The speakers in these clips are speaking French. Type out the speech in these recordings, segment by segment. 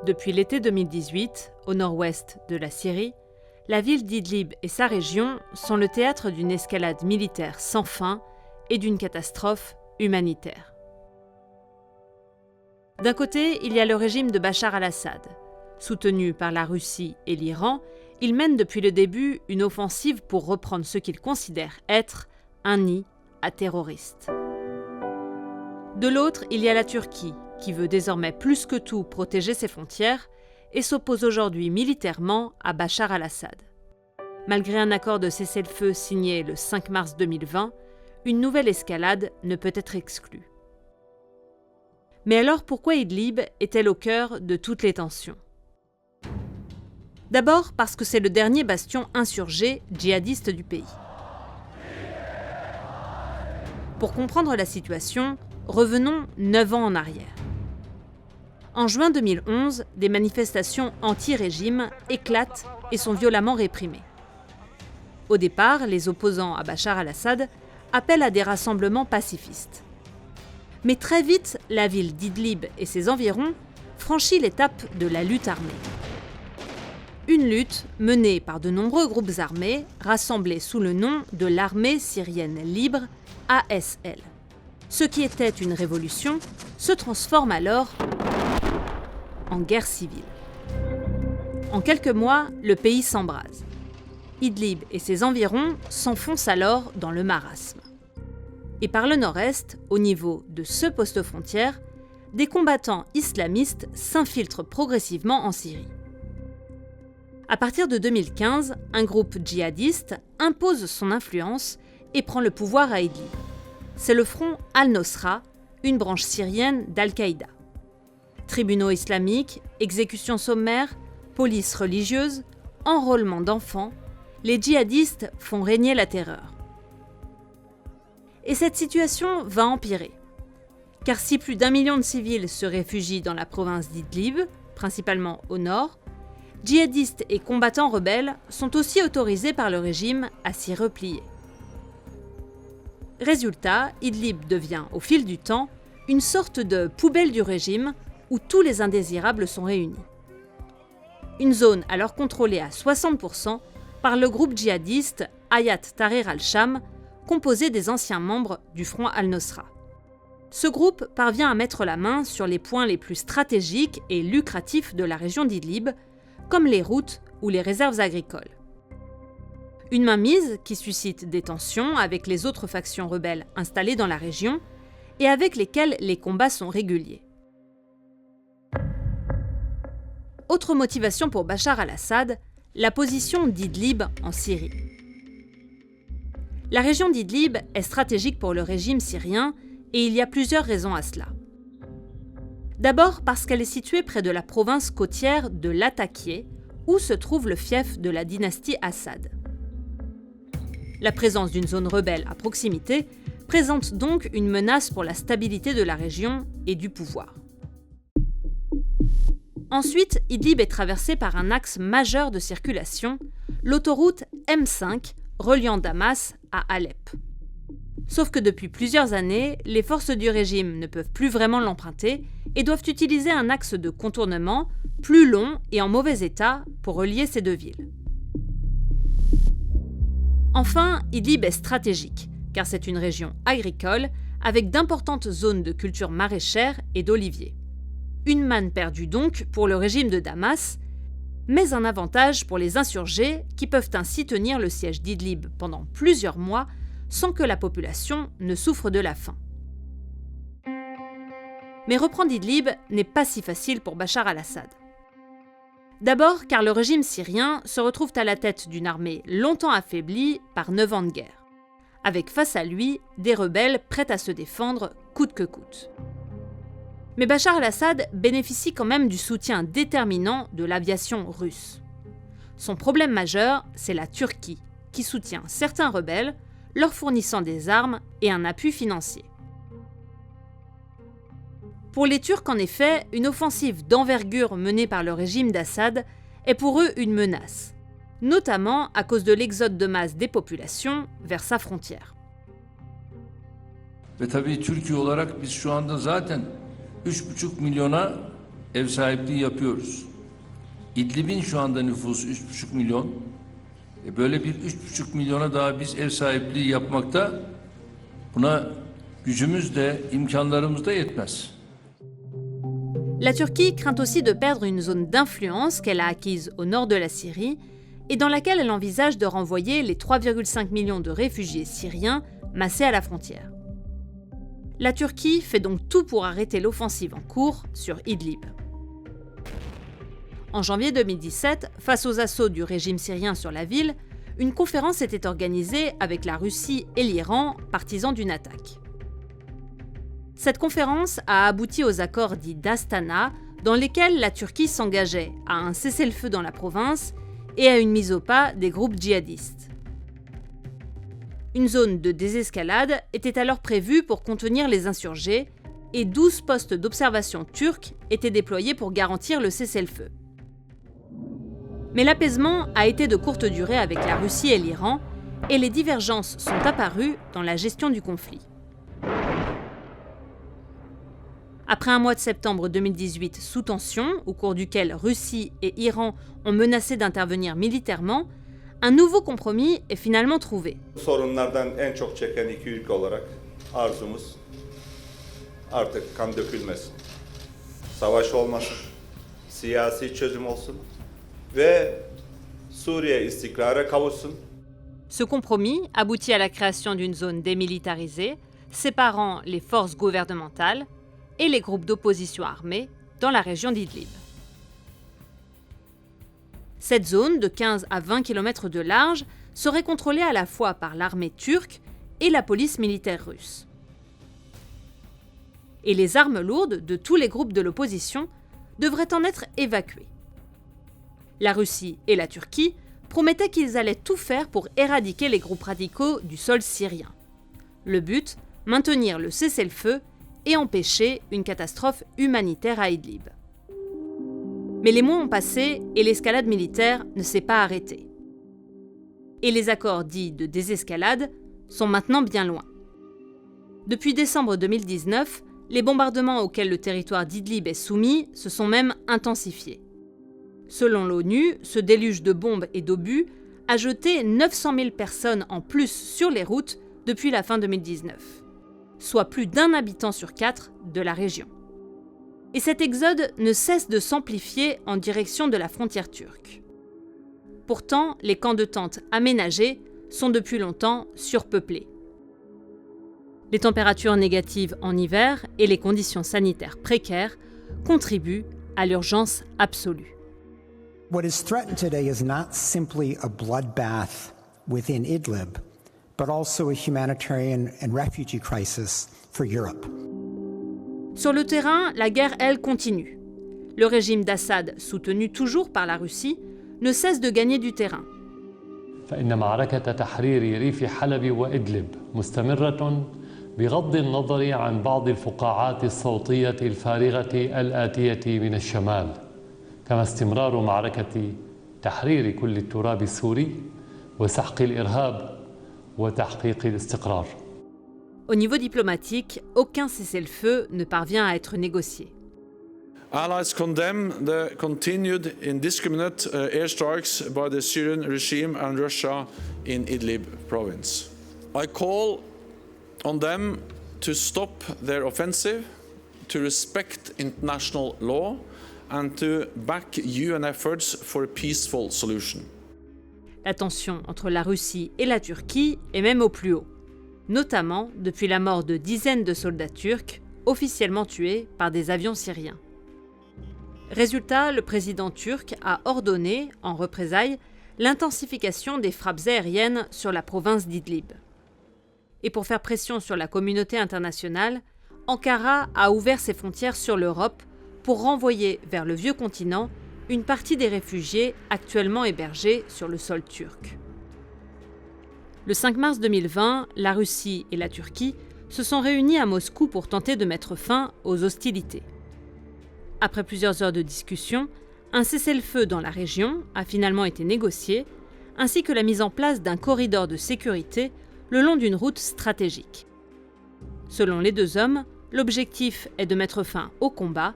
Depuis l'été 2018, au nord-ouest de la Syrie, la ville d'Idlib et sa région sont le théâtre d'une escalade militaire sans fin et d'une catastrophe humanitaire. D'un côté, il y a le régime de Bachar al-Assad. Soutenu par la Russie et l'Iran, il mène depuis le début une offensive pour reprendre ce qu'il considère être un nid à terroristes. De l'autre, il y a la Turquie, qui veut désormais plus que tout protéger ses frontières et s'oppose aujourd'hui militairement à Bachar al-Assad. Malgré un accord de cessez-le-feu signé le 5 mars 2020, une nouvelle escalade ne peut être exclue. Mais alors pourquoi Idlib est-elle au cœur de toutes les tensions ? D'abord parce que c'est le dernier bastion insurgé djihadiste du pays. Pour comprendre la situation, revenons 9 ans en arrière. En juin 2011, des manifestations anti-régime éclatent et sont violemment réprimées. Au départ, les opposants à Bachar al-Assad appellent à des rassemblements pacifistes. Mais très vite, la ville d'Idlib et ses environs franchit l'étape de la lutte armée. Une lutte menée par de nombreux groupes armés rassemblés sous le nom de l'Armée syrienne libre, ASL. Ce qui était une révolution se transforme alors en guerre civile. En quelques mois, le pays s'embrase. Idlib et ses environs s'enfoncent alors dans le marasme. Et par le nord-est, au niveau de ce poste frontière, des combattants islamistes s'infiltrent progressivement en Syrie. À partir de 2015, un groupe djihadiste impose son influence et prend le pouvoir à Idlib. C'est le front Al-Nosra, une branche syrienne d'Al-Qaïda. Tribunaux islamiques, exécutions sommaires, police religieuse, enrôlement d'enfants, les djihadistes font régner la terreur. Et cette situation va empirer. Car si plus d'1 million de civils se réfugient dans la province d'Idlib, principalement au nord, djihadistes et combattants rebelles sont aussi autorisés par le régime à s'y replier. Résultat, Idlib devient, au fil du temps, une sorte de poubelle du régime où tous les indésirables sont réunis. Une zone alors contrôlée à 60% par le groupe djihadiste Hayat Tahrir al-Sham, composé des anciens membres du front Al-Nosra. Ce groupe parvient à mettre la main sur les points les plus stratégiques et lucratifs de la région d'Idlib, comme les routes ou les réserves agricoles. Une mainmise qui suscite des tensions avec les autres factions rebelles installées dans la région et avec lesquelles les combats sont réguliers. Autre motivation pour Bachar al-Assad, la position d'Idlib en Syrie. La région d'Idlib est stratégique pour le régime syrien et il y a plusieurs raisons à cela. D'abord parce qu'elle est située près de la province côtière de Latakia, où se trouve le fief de la dynastie Assad. La présence d'une zone rebelle à proximité présente donc une menace pour la stabilité de la région et du pouvoir. Ensuite, Idlib est traversé par un axe majeur de circulation, l'autoroute M5 reliant Damas à Alep. Sauf que depuis plusieurs années, les forces du régime ne peuvent plus vraiment l'emprunter et doivent utiliser un axe de contournement plus long et en mauvais état pour relier ces deux villes. Enfin, Idlib est stratégique, car c'est une région agricole avec d'importantes zones de culture maraîchère et d'oliviers. Une manne perdue donc pour le régime de Damas, mais un avantage pour les insurgés qui peuvent ainsi tenir le siège d'Idlib pendant plusieurs mois sans que la population ne souffre de la faim. Mais reprendre Idlib n'est pas si facile pour Bachar al-Assad. D'abord car le régime syrien se retrouve à la tête d'une armée longtemps affaiblie par 9 ans de guerre, avec face à lui des rebelles prêts à se défendre coûte que coûte. Mais Bachar al-Assad bénéficie quand même du soutien déterminant de l'aviation russe. Son problème majeur, c'est la Turquie, qui soutient certains rebelles, leur fournissant des armes et un appui financier. Pour les Turcs, en effet, une offensive d'envergure menée par le régime d'Assad est pour eux une menace, notamment à cause de l'exode de masse des populations vers sa frontière. Ve tabii Türkiye olarak biz şu anda zaten 3,5 milyona ev sahipliği yapıyoruz. İdlib'in şu anda nüfusu 3,5 milyon. Böyle bir 3,5 milyona daha biz ev sahipliği yapmakta, buna gücümüz de imkanlarımız da yetmez. La Turquie craint aussi de perdre une zone d'influence qu'elle a acquise au nord de la Syrie et dans laquelle elle envisage de renvoyer les 3,5 millions de réfugiés syriens massés à la frontière. La Turquie fait donc tout pour arrêter l'offensive en cours sur Idlib. En janvier 2017, face aux assauts du régime syrien sur la ville, une conférence était organisée avec la Russie et l'Iran, partisans d'une attaque. Cette conférence a abouti aux accords dits d'Astana, dans lesquels la Turquie s'engageait à un cessez-le-feu dans la province et à une mise au pas des groupes djihadistes. Une zone de désescalade était alors prévue pour contenir les insurgés et 12 postes d'observation turcs étaient déployés pour garantir le cessez-le-feu. Mais l'apaisement a été de courte durée avec la Russie et l'Iran et les divergences sont apparues dans la gestion du conflit. Après un mois de septembre 2018 sous tension, au cours duquel Russie et Iran ont menacé d'intervenir militairement, un nouveau compromis est finalement trouvé. Sorunlardan en çok çeken iki ülke olarak arzumuz artık kan dökülmesin. Savaş olmasın, siyasi çözüm olsun ve Suriye istikrara kavuşsun. Ce compromis aboutit à la création d'une zone démilitarisée, séparant les forces gouvernementales et les groupes d'opposition armés dans la région d'Idlib. Cette zone, de 15 à 20 km de large, serait contrôlée à la fois par l'armée turque et la police militaire russe. Et les armes lourdes de tous les groupes de l'opposition devraient en être évacuées. La Russie et la Turquie promettaient qu'ils allaient tout faire pour éradiquer les groupes radicaux du sol syrien. Le but, maintenir le cessez-le-feu et empêcher une catastrophe humanitaire à Idlib. Mais les mois ont passé et l'escalade militaire ne s'est pas arrêtée. Et les accords dits de désescalade sont maintenant bien loin. Depuis décembre 2019, les bombardements auxquels le territoire d'Idlib est soumis se sont même intensifiés. Selon l'ONU, ce déluge de bombes et d'obus a jeté 900 000 personnes en plus sur les routes depuis la fin 2019, soit plus d'un habitant sur 4 de la région. Et cet exode ne cesse de s'amplifier en direction de la frontière turque. Pourtant, les camps de tentes aménagés sont depuis longtemps surpeuplés. Les températures négatives en hiver et les conditions sanitaires précaires contribuent à l'urgence absolue. What is threatened today is not simply a bloodbath within Idlib, but also a humanitarian and refugee crisis for Europe. Sur le terrain, la guerre, elle, continue. Le régime d'Assad, soutenu toujours par la Russie, ne cesse de gagner du terrain. فإن معركة تحرير ريف حلب وإدلب مستمرة بغض النظر عن بعض الفقاعات الصوتية الفارغة الآتية من الشمال، كما استمرار معركة تحرير كل التراب السوري وسحق الإرهاب وتحقيق الاستقرار. Au niveau diplomatique, aucun cessez-le-feu ne parvient à être négocié. Allies condemn the continued indiscriminate airstrikes by the Syrian regime and Russia in Idlib province. I call on them to stop their offensive, to respect international law, and to back UN efforts for a peaceful solution. La tension entre la Russie et la Turquie est même au plus haut, notamment depuis la mort de dizaines de soldats turcs officiellement tués par des avions syriens. Résultat, le président turc a ordonné, en représailles, l'intensification des frappes aériennes sur la province d'Idlib. Et pour faire pression sur la communauté internationale, Ankara a ouvert ses frontières sur l'Europe pour renvoyer vers le vieux continent une partie des réfugiés actuellement hébergés sur le sol turc. Le 5 mars 2020, la Russie et la Turquie se sont réunis à Moscou pour tenter de mettre fin aux hostilités. Après plusieurs heures de discussion, un cessez-le-feu dans la région a finalement été négocié, ainsi que la mise en place d'un corridor de sécurité le long d'une route stratégique. Selon les deux hommes, l'objectif est de mettre fin au combat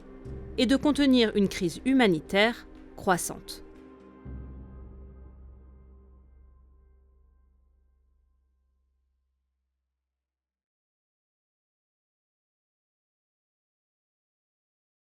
et de contenir une crise humanitaire croissante.